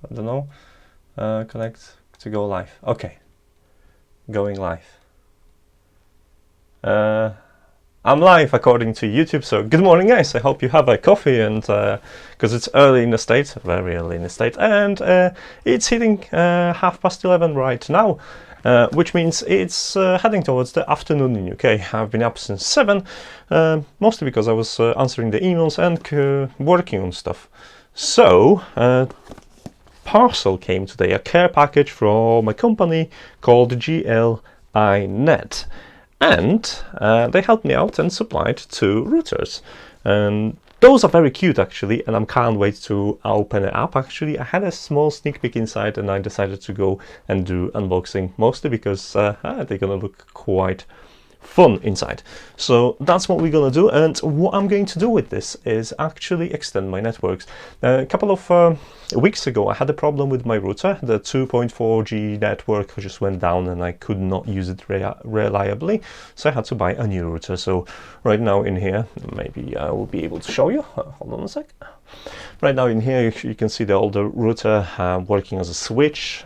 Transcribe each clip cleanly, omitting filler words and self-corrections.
I don't know. Connect to go live. Okay, going live. I'm live according to YouTube, so good morning guys. I hope you have a coffee, and because it's early in the States, very early in the States, and it's hitting 11:30 right now, which means it's heading towards the afternoon in UK. I've been up since 7, mostly because I was answering the emails and working on stuff. So parcel came today, a care package from a company called GL.iNet. And they helped me out and supplied 2 routers. And those are very cute actually, and I can't wait to open it up. Actually, I had a small sneak peek inside and I decided to go and do unboxing, mostly because they're gonna look quite fun inside. So that's what we're gonna do, and what I'm going to do with this is actually extend my networks. A couple of weeks ago I had a problem with my router. The 2.4G network just went down and I could not use it reliably, so I had to buy a new router. So right now in here, maybe I will be able to show you. Hold on a sec. Right now in here you can see the older router working as a switch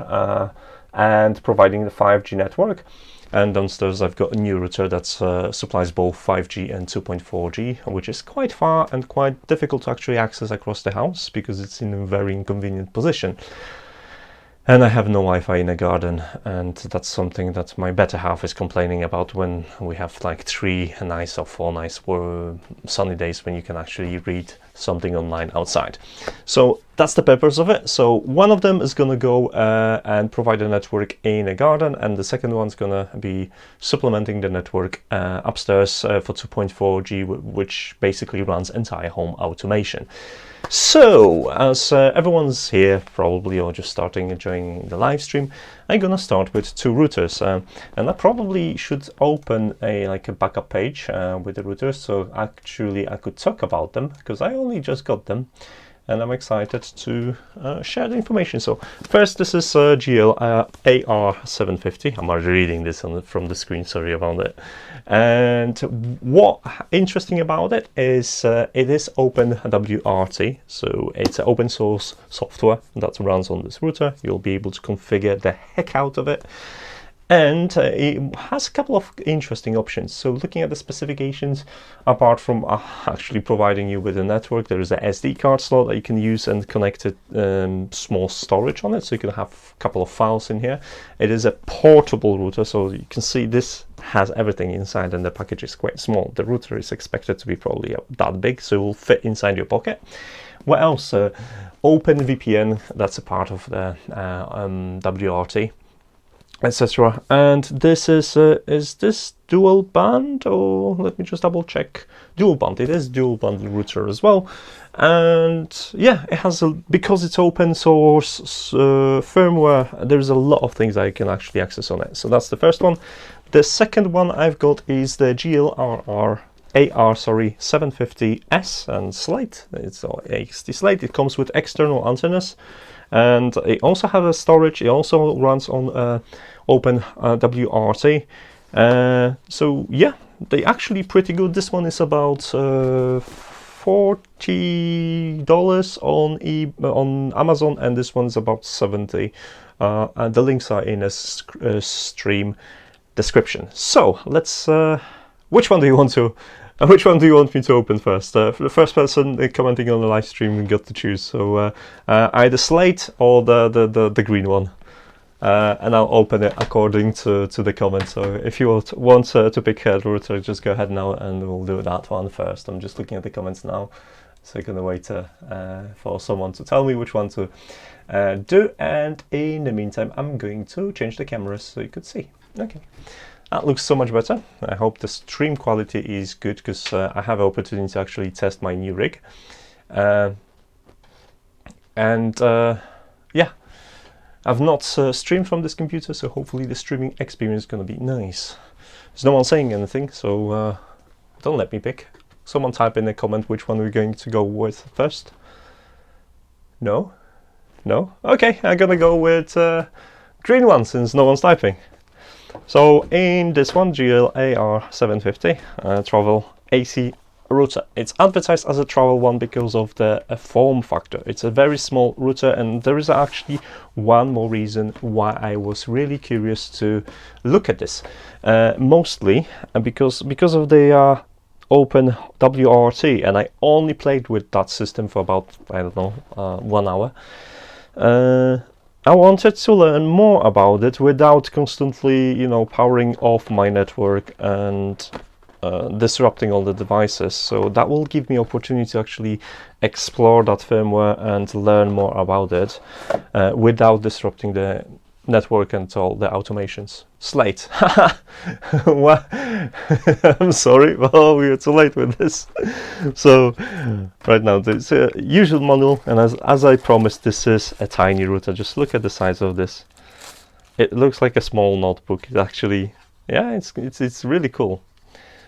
and providing the 5G network. And downstairs I've got a new router that supplies both 5G and 2.4G, which is quite far and quite difficult to actually access across the house because it's in a very inconvenient position. And I have no Wi-Fi in the garden, and that's something that my better half is complaining about when we have like 3 nice or 4 nice sunny days when you can actually read something online outside. So that's the purpose of it. So one of them is going to go and provide a network in a garden, and the second one's going to be supplementing the network upstairs for 2.4G, which basically runs entire home automation. So as everyone's here probably, or just starting enjoying the live stream, I'm gonna start with 2 routers, and I probably should open a backup page with the routers, so actually I could talk about them because I only just got them and I'm excited to share the information. So first, this is GL AR750. I'm already reading this from the screen, sorry about it. And what interesting about it is it is OpenWRT, so it's an open source software that runs on this router. You'll be able to configure the heck out of it. And it has a couple of interesting options. So looking at the specifications, apart from actually providing you with a network, there is a SD card slot that you can use and connected small storage on it, so you can have a couple of files in here. It is a portable router, so you can see this has everything inside, and the package is quite small. The router is expected to be probably that big, so it will fit inside your pocket. What else? OpenVPN, that's a part of the WRT, etc. And this is this dual band, or let me just double check. Dual band. It is dual band router as well. And yeah, it has because it's open source firmware, there's a lot of things that you can actually access on it. So that's the first one. The second one I've got is the AR750S and slate. It's AXT slate. It comes with external antennas, and it also has a storage. It also runs on OpenWRT. So yeah, they're actually pretty good. This one is about $40 on Amazon, and this one's about 70. And the links are in a stream description. So let's. Which one do you want to? Which one do you want me to open first? For the first person commenting on the live stream got to choose. So either slate or the green one. And I'll open it according to the comments. So if you want to pick a router, just go ahead now and we'll do that one first. I'm just looking at the comments now, so I'm going to wait for someone to tell me which one to do. And in the meantime, I'm going to change the cameras so you could see. Okay. That looks so much better. I hope the stream quality is good, because I have an opportunity to actually test my new rig. Yeah, I've not streamed from this computer, so hopefully the streaming experience is going to be nice. There's no one saying anything, so don't let me pick. Someone type in a comment which one we're going to go with first. No? No? Okay, I'm going to go with green one since no one's typing. So in this one, GL AR750, travel AC router. It's advertised as a travel one because of the form factor. It's a very small router, and there is actually one more reason why I was really curious to look at this. Mostly because of the OpenWRT, and I only played with that system for about, I don't know, 1 hour. I wanted to learn more about it without constantly, you know, powering off my network and disrupting all the devices. So that will give me opportunity to actually explore that firmware and learn more about it without disrupting the network and all the automations. Slate. What? I'm sorry. Oh, we are too late with this. So right now there's a usual manual, and as I promised, this is a tiny router. Just look at the size of this. It looks like a small notebook. It actually, yeah, it's really cool.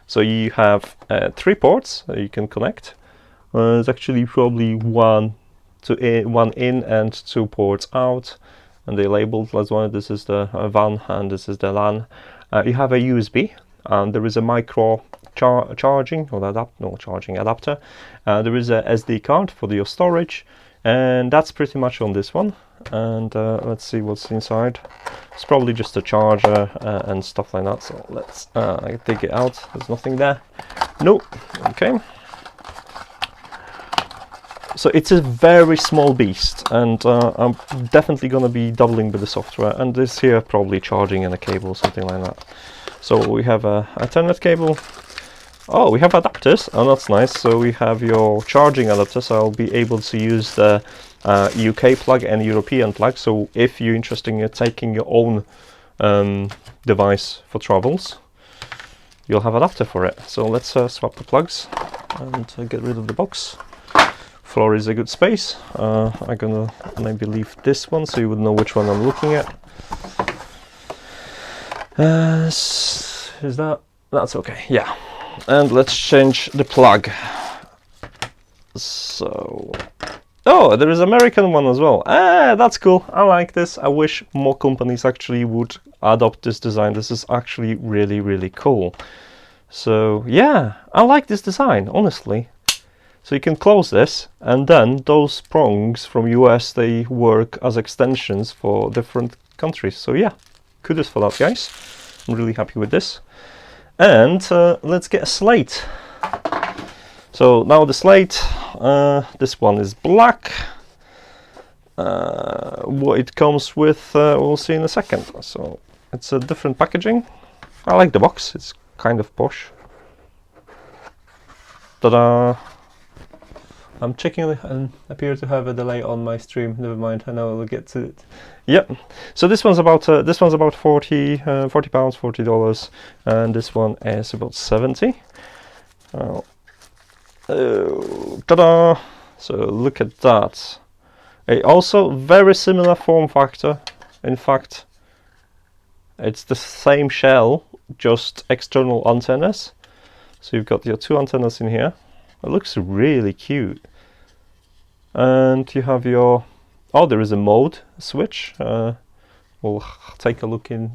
So you have 3 ports that you can connect. There's actually probably one in and 2 ports out, and they labeled as one. This is the WAN and this is the LAN. You have a USB, and there is a micro charging adapter. There is a SD card for your storage, and that's pretty much on this one. And let's see what's inside. It's probably just a charger and stuff like that. So let's take it out. There's nothing there. No. Okay. So it's a very small beast, and I'm definitely going to be doubling with the software. And this here probably charging and a cable, something like that. So we have a Ethernet cable. Oh, we have adapters. Oh, that's nice. So we have your charging adapter. So I'll be able to use the UK plug and European plug. So if you're interested in taking your own device for travels, you'll have adapter for it. So let's swap the plugs and get rid of the box. Floor is a good space. I'm gonna maybe leave this one so you would know which one I'm looking at. Is that's okay? Yeah. And let's change the plug. So, oh, there is American one as well. That's cool. I like this. I wish more companies actually would adopt this design. This is actually really, really cool. So yeah, I like this design, honestly. So you can close this, and then those prongs from US, they work as extensions for different countries. So yeah, kudos for that, guys. I'm really happy with this. And let's get a slate. So now the slate, this one is black. What it comes with, we'll see in a second. So it's a different packaging. I like the box, it's kind of posh. Ta-da! I'm checking and appear to have a delay on my stream. Never mind, I know we'll get to it. Yep. So this one's about £40, $40, and this one is about 70. Oh, ta-da! So look at that. Also very similar form factor. In fact, it's the same shell, just external antennas. So you've got your 2 antennas in here. It looks really cute. And you have your, oh, there is a mode switch. We'll take a look in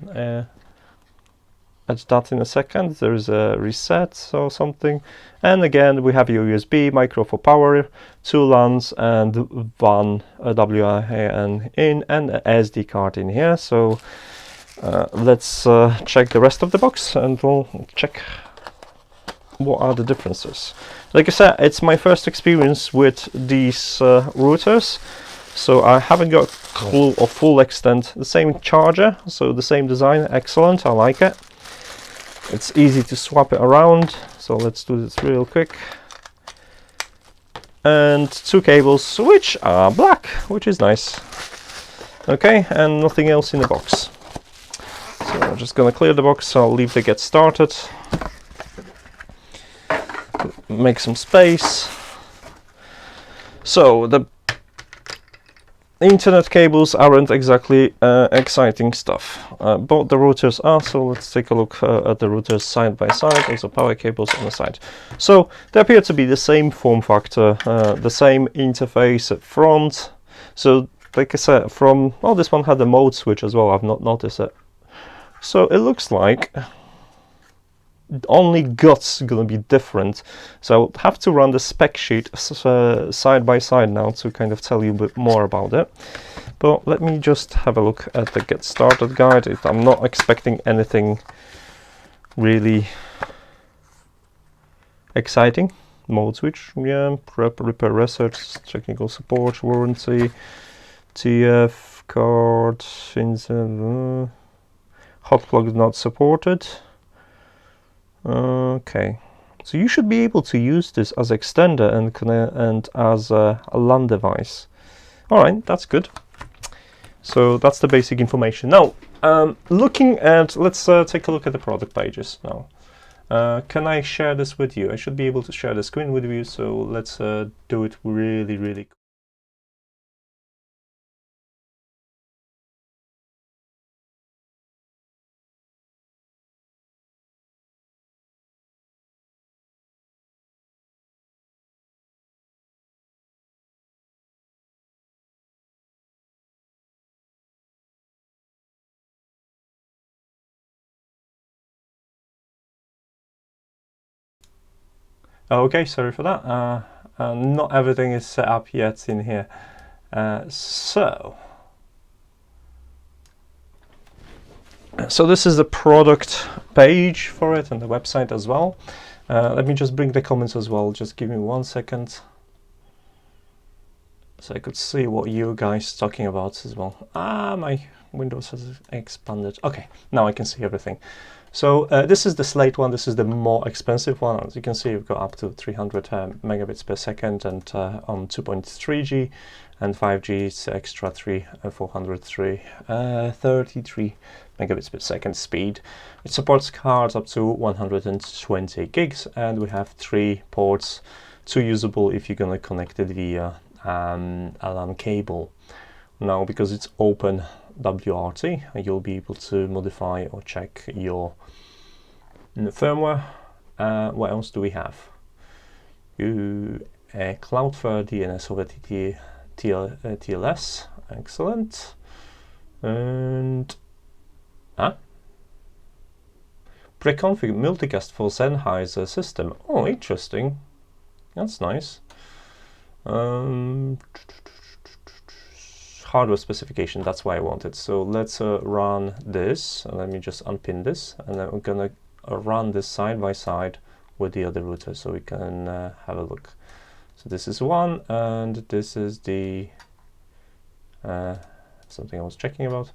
at that in a second. There is a reset or something. And again, we have your USB, micro for power, 2 LANs, and one WIN in, and an SD card in here. So let's check the rest of the box, and we'll check what are the differences. Like I said, it's my first experience with these routers, so I haven't got a clue of full extent. The same charger, so the same design, excellent, I like it. It's easy to swap it around, so let's do this real quick. And 2 cables, which are black, which is nice. Okay, and nothing else in the box. So I'm just gonna clear the box, so I'll leave the get started. Make some space. So the internet cables aren't exactly exciting stuff, but the routers are. So let's take a look at the routers side by side. Also power cables on the side. So they appear to be the same form factor, the same interface at front. So like I said, oh, this one had a mode switch as well. I've not noticed it. So it looks like only guts gonna be different. So I'll have to run the spec sheet side by side now to kind of tell you a bit more about it. But let me just have a look at the get started guide. I'm not expecting anything really exciting. Mode switch, yeah, prep, repair, research, technical support, warranty, TF card, hot plug not supported. Okay, so you should be able to use this as extender and as a LAN device. All right, that's good. So that's the basic information. Now, looking at, let's take a look at the product pages now. Can I share this with you? I should be able to share the screen with you, so let's do it really quick. Okay, sorry for that. Not everything is set up yet in here. So this is the product page for it and the website as well. Let me just bring the comments as well. Just give me 1 second. So I could see what you guys talking about as well. My Windows has expanded. Okay, now I can see everything. So this is the Slate one. This is the more expensive one. As you can see, we've got up to 300 megabits per second and on 2.3G, and 5G it's extra 433 megabits per second speed. It supports cards up to 120 gigs, and we have 3 ports, 2 usable if you're gonna connect it via a LAN cable. Now, because it's OpenWRT, you'll be able to modify or check your firmware. What else do we have? Cloudflare DNS over TLS, excellent. And pre-config multicast for Sennheiser system. Oh, interesting. That's nice. Hardware specification, that's why I want it. So let's run this, and let me just unpin this, and then we're gonna run this side by side with the other router so we can have a look. So this is one, and this is the something I was checking about.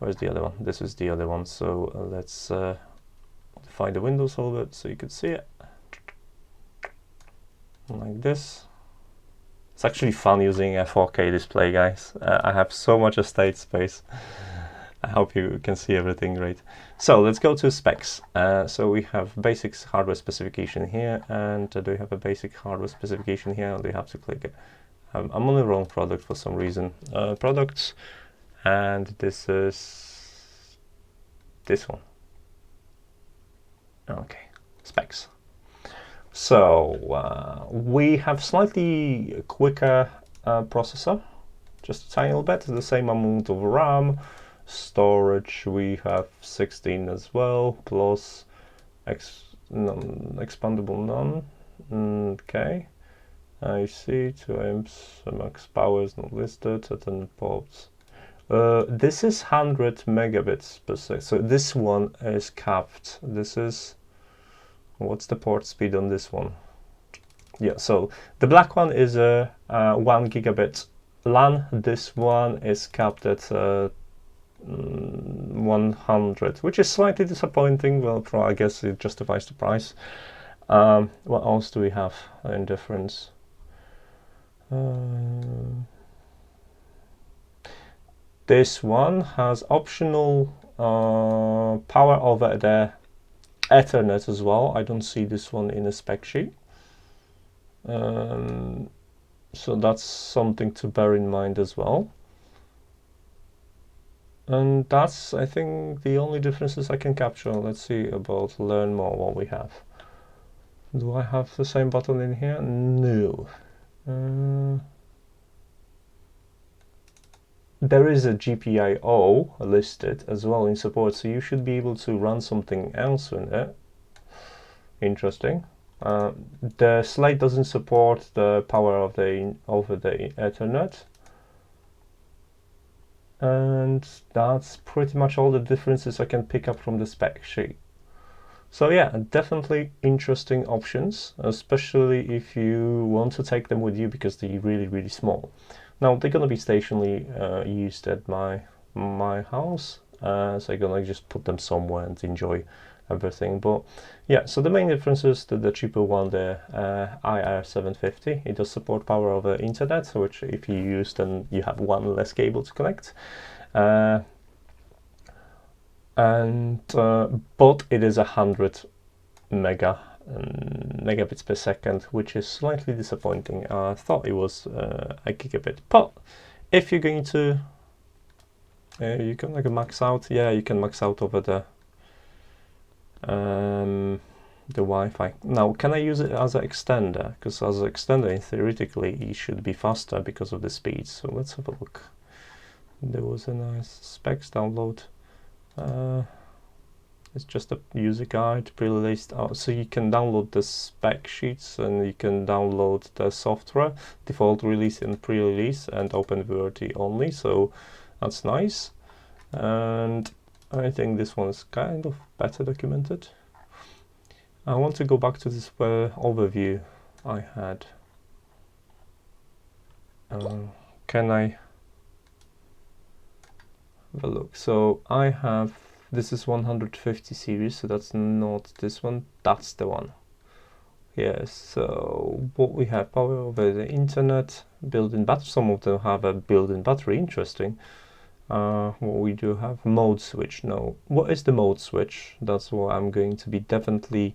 Where's the other one? This is the other one. So let's modify the windows a little bit so you could see it like this. It's actually fun using a 4K display, guys. I have so much estate space. I hope you can see everything great. So let's go to specs. So we have basics hardware specification here, and do we have a basic hardware specification here? Or do you have to click it? I'm on the wrong product for some reason. Products, and this is this one. Okay, specs. So we have slightly quicker processor, just a tiny little bit, the same amount of RAM. Storage, we have 16 as well, plus expandable none. Okay, I see 2 amps, max power is not listed, 10 ports. This is 100 megabits per second, so this one is capped. This is, what's the port speed on this one? Yeah, so the black one is a 1 gigabit LAN. This one is capped at 100, which is slightly disappointing. Well, I guess it justifies the price. What else do we have in difference? This one has optional power over the Ethernet as well. I don't see this one in a spec sheet. So that's something to bear in mind as well. And that's, I think, the only differences I can capture. Let's see about learn more what we have. Do I have the same button in here? No. There is a GPIO listed as well in support, so you should be able to run something else in it. interesting. The slate doesn't support the power of the over the Ethernet, and that's pretty much all the differences I can pick up from the spec sheet. So yeah, definitely interesting options, especially if you want to take them with you because they're really small. Now they're gonna be stationally used at my house, so I'm gonna just put them somewhere and enjoy everything. But yeah, so the main difference is that the cheaper one, the IR750, it does support power over internet, which if you use, then you have one less cable to connect. But it is 100 megabits per second, which is slightly disappointing. I thought it was a gigabit. But if you're going to, you can like max out. Yeah, you can max out over the Wi-Fi. Now, can I use it as an extender? Because as an extender, theoretically, it should be faster because of the speed. So let's have a look. There was a nice specs download. It's just a user guide pre-released out, so you can download the spec sheets and you can download the software, default release and pre-release, and OpenWRT only, so that's nice. And I think this one is kind of better documented. I want to go back to this overview I had. Can I have a look? So I have, this is 150 series, so that's not this one, that's the one. Yes, so what we have, power over the internet, built-in battery, some of them have a built-in battery, interesting. What we do have, mode switch. No, what is the mode switch? That's what I'm going to be definitely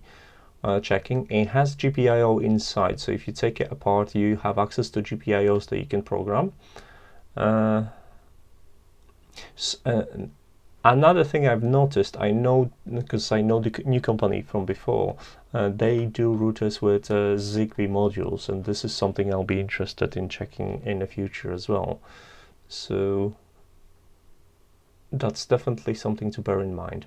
checking. It has GPIO inside, so if you take it apart, you have access to GPIOs that you can program. Another thing I've noticed, I know because I know the new company from before, they do routers with Zigbee modules, and this is something I'll be interested in checking in the future as well. So that's definitely something to bear in mind.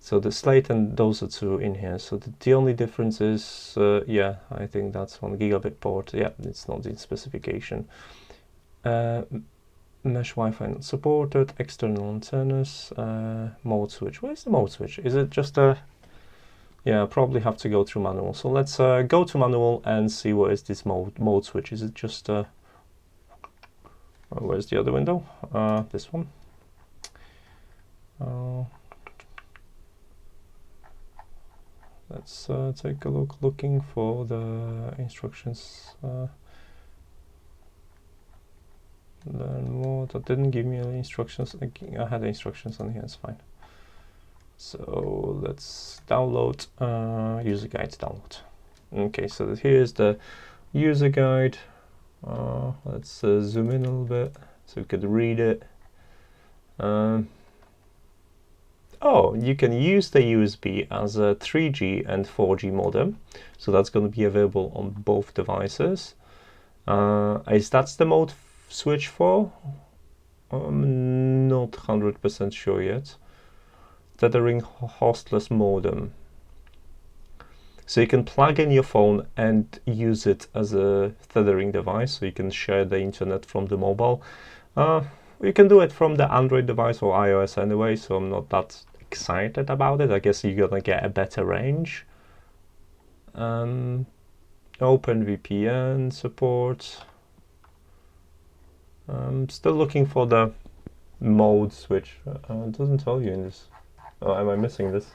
So the slate and those are two in here. So the only difference is, yeah, I think that's 1 gigabit port. Yeah, it's not in specification. Mesh Wi-Fi not supported, external antennas, mode switch. Where's the mode switch? Is it just a, yeah, probably have to go through manual. So let's go to manual and see what is this mode switch. Is it just where's the other window? This one. Let's take a look, looking for the instructions. Learn more. That didn't give me any instructions. I had the instructions on here, it's fine. So let's download user guide download. Okay, so here's the user guide. Let's zoom in a little bit so we could read it. Oh, you can use the USB as a 3G and 4G modem, so that's going to be available on both devices. Is that the mode switch for? I'm not 100% sure yet. Tethering hostless modem. So you can plug in your phone and use it as a tethering device, so you can share the internet from the mobile. You can do it from the Android device or iOS anyway, so I'm not that excited about it. I guess you're gonna get a better range. OpenVPN support. I'm still looking for the mode switch. It doesn't tell you in this. Oh, am I missing this?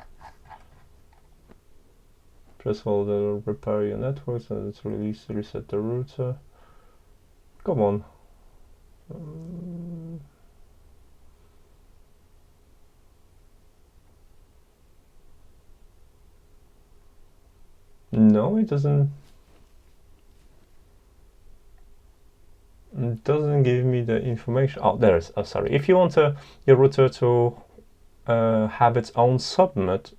Press hold to repair your networks and it's reset the router. Come on. No, it doesn't. It doesn't give me the information. Oh, there is. Oh, sorry. If you want your router to have its own subnet,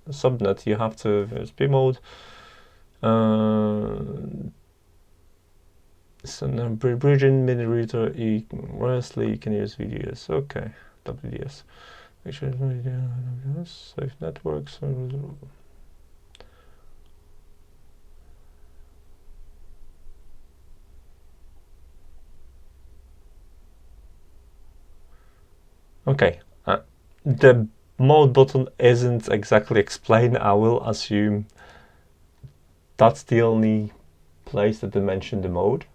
you have to USB mode. So now bridging mini router wirelessly, you can use VDS. Okay, WDS. Make sure safe networks. Okay, the mode button isn't exactly explained. I will assume that's the only place that they mention the mode.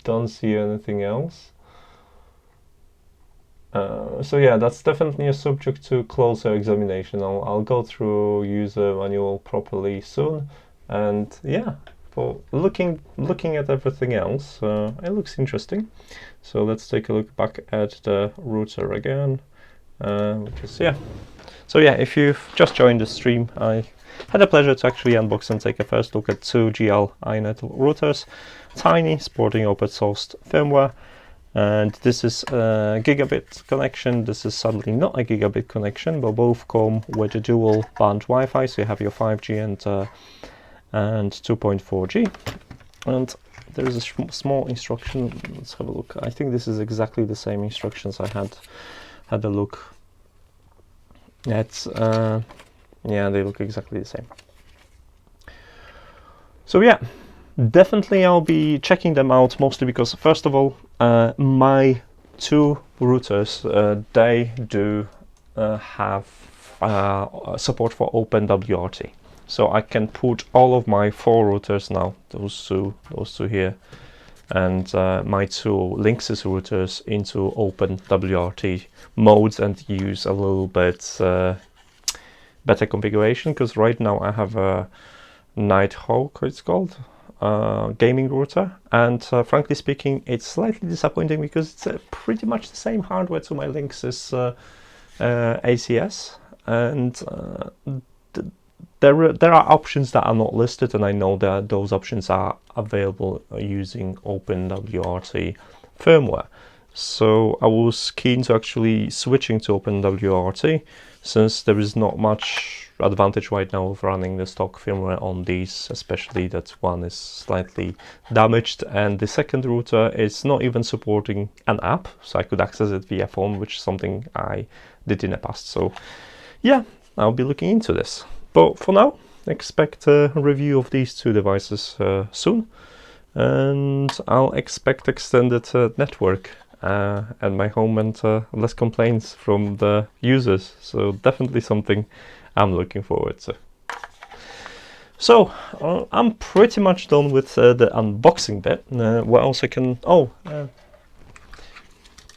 Don't see anything else. So yeah, that's definitely a subject to closer examination. I'll go through user manual properly soon, and yeah, for looking at everything else, it looks interesting. So let's take a look back at the router again, which is yeah. So yeah, if you've just joined the stream, I had the pleasure to actually unbox and take a first look at two GL.iNet routers, tiny, sporting open sourced firmware. And this is a gigabit connection. This is sadly not a gigabit connection, but both come with a dual band Wi-Fi, so you have your 5G and 2.4G. And there is a small instruction. Let's have a look. I think this is exactly the same instructions I had a look at. Yeah, they look exactly the same. So yeah, definitely I'll be checking them out, mostly because first of all, my two routers, they do have support for OpenWRT. So I can put all of my 4 routers now, those two here, and my 2 Linksys routers into OpenWRT modes and use a little bit better configuration, because right now I have a Nighthawk, it's called, gaming router, and frankly speaking, it's slightly disappointing because it's pretty much the same hardware to my Linksys ACS, and there are options that are not listed, and I know that those options are available using OpenWRT firmware. So I was keen to actually switching to OpenWRT, since there is not much advantage right now of running the stock firmware on these, especially that one is slightly damaged, and the second router is not even supporting an app, so I could access it via phone, which is something I did in the past. So yeah, I'll be looking into this. But for now, expect a review of these two devices soon, and I'll expect extended network at my home and less complaints from the users. So definitely something I'm looking forward to. So I'm pretty much done with the unboxing bit. What else I can?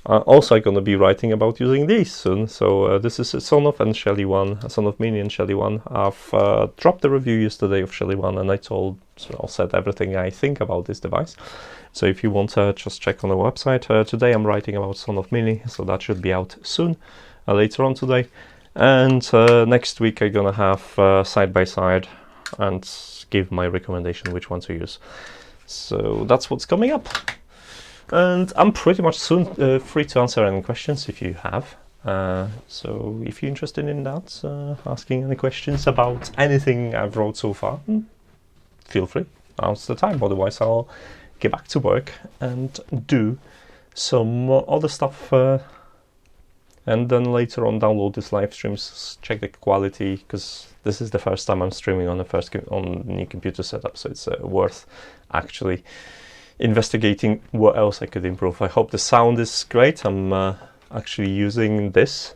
Also, I'm going to be writing about using these soon. So this is a Son of and Shelly one, a Son of Mini and Shelly one. I've dropped the review yesterday of Shelly one, and I said everything I think about this device. So if you want to just check on the website. Today I'm writing about Son of Mini, so that should be out soon, later on today. And next week I'm gonna have side by side and give my recommendation which one to use. So that's what's coming up. And I'm pretty much soon free to answer any questions if you have. So if you're interested in that, asking any questions about anything I've wrote so far, feel free. Now's the time. Otherwise, I'll get back to work and do some other stuff. And then later on, download these live streams, check the quality, because this is the first time I'm streaming on the new computer setup. So it's worth actually investigating what else I could improve. I hope the sound is great. I'm actually using this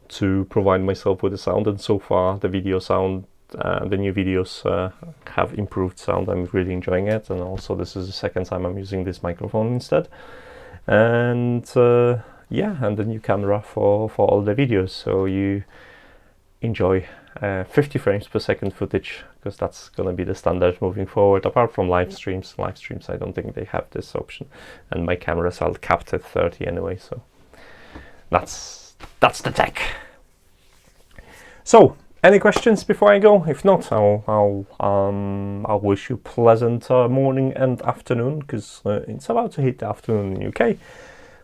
to provide myself with the sound, and so far the video sound, the new videos have improved sound. I'm really enjoying it, and also this is the second time I'm using this microphone instead. And yeah, and the new camera for all the videos, so you enjoy 50 frames per second footage, because that's going to be the standard moving forward, apart from live streams. I don't think they have this option, and my cameras are capped at 30 anyway, so that's the tech. So any questions before I go? If not, I'll wish you pleasant morning and afternoon, because it's about to hit the afternoon in UK,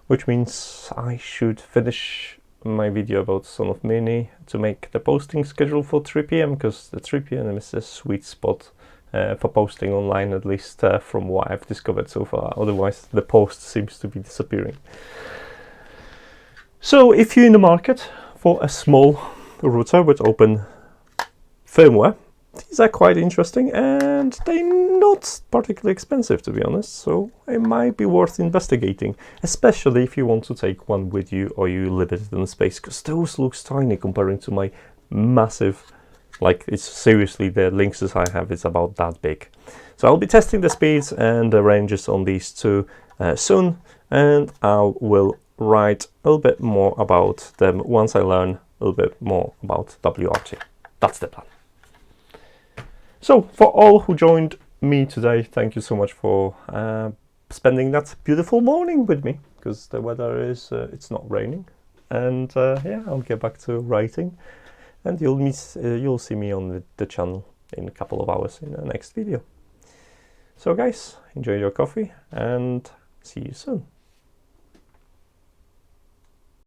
which means I should finish my video about Son of Mini to make the posting schedule for 3 p.m, because the 3 p.m. is a sweet spot for posting online, at least from what I've discovered so far. Otherwise, the post seems to be disappearing. So if you're in the market for a small router with open firmware, these are quite interesting and they're not particularly expensive, to be honest, so it might be worth investigating, especially if you want to take one with you or you live it in space, because those looks tiny comparing to my massive, like, it's seriously, the Linksys I have is about that big. So I'll be testing the speeds and the ranges on these two soon, and I will write a little bit more about them once I learn a little bit more about WRT. That's the plan. So for all who joined me today, thank you so much for spending that beautiful morning with me, because the weather is, it's not raining. And yeah, I'll get back to writing, and you'll see me on the channel in a couple of hours in the next video. So guys, enjoy your coffee and see you soon.